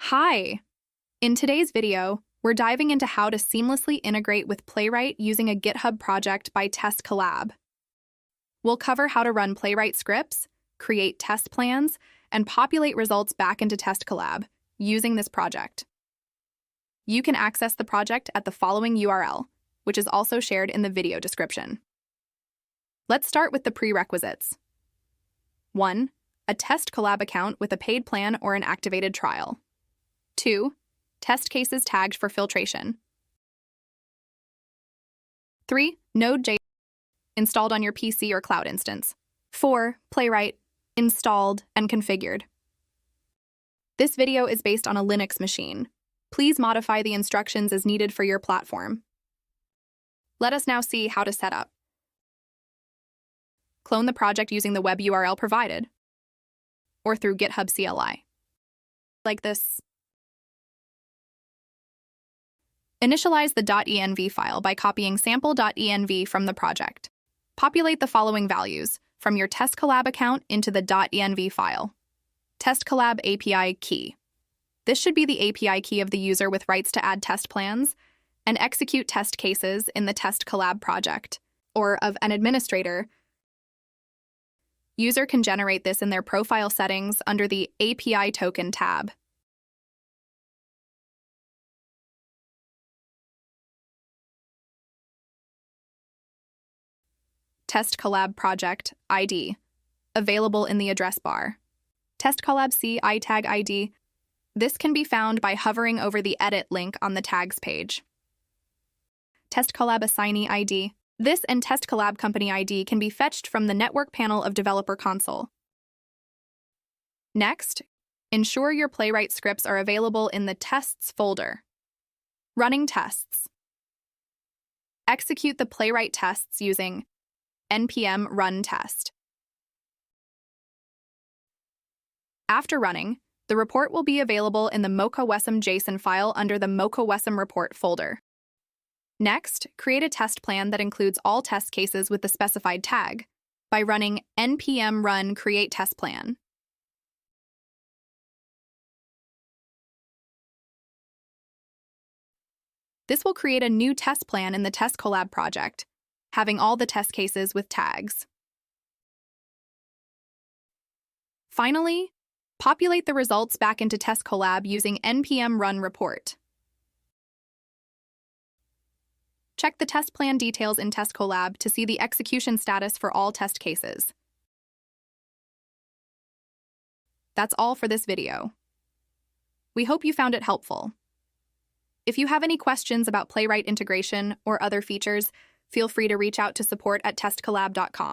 Hi! In today's video, we're diving into how to seamlessly integrate with Playwright using a GitHub project by Test Collab. We'll cover how to run Playwright scripts, create test plans, and populate results back into Test Collab using this project. You can access the project at the following URL, which is also shared in the video description. Let's start with the prerequisites. 1. A Test Collab account with a paid plan or an activated trial. 2. Test cases tagged for filtration. 3. Node.js installed on your PC or cloud instance. 4. Playwright installed and configured. This video is based on a Linux machine. Please modify the instructions as needed for your platform. Let us now see how to set up. Clone the project using the web URL provided, or through GitHub CLI. Like this. Initialize the .env file by copying sample.env from the project. Populate the following values from your Test Collab account into the .env file. Test Collab API key. This should be the API key of the user with rights to add test plans and execute test cases in the Test Collab project, or of an administrator. User can generate this in their profile settings under the API token tab. Test Collab project ID, available in the address bar. Test Collab CI tag ID. This can be found by hovering over the edit link on the tags page. Test Collab assignee ID. This and Test Collab company ID can be fetched from the network panel of Developer Console. Next, ensure your Playwright scripts are available in the Tests folder. Running tests. Execute the Playwright tests using npm run test. After running, the report will be available in the mocha.wesm JSON file under the mocha.wesm report folder. Next, create a test plan that includes all test cases with the specified tag by running npm run create test plan. This will create a new test plan in the Test Collab project, having all the test cases with tags. Finally, populate the results back into Test Collab using npm run report. Check the test plan details in Test Collab to see the execution status for all test cases. That's all for this video. We hope you found it helpful. If you have any questions about Playwright integration or other features, feel free to reach out to support@testcollab.com.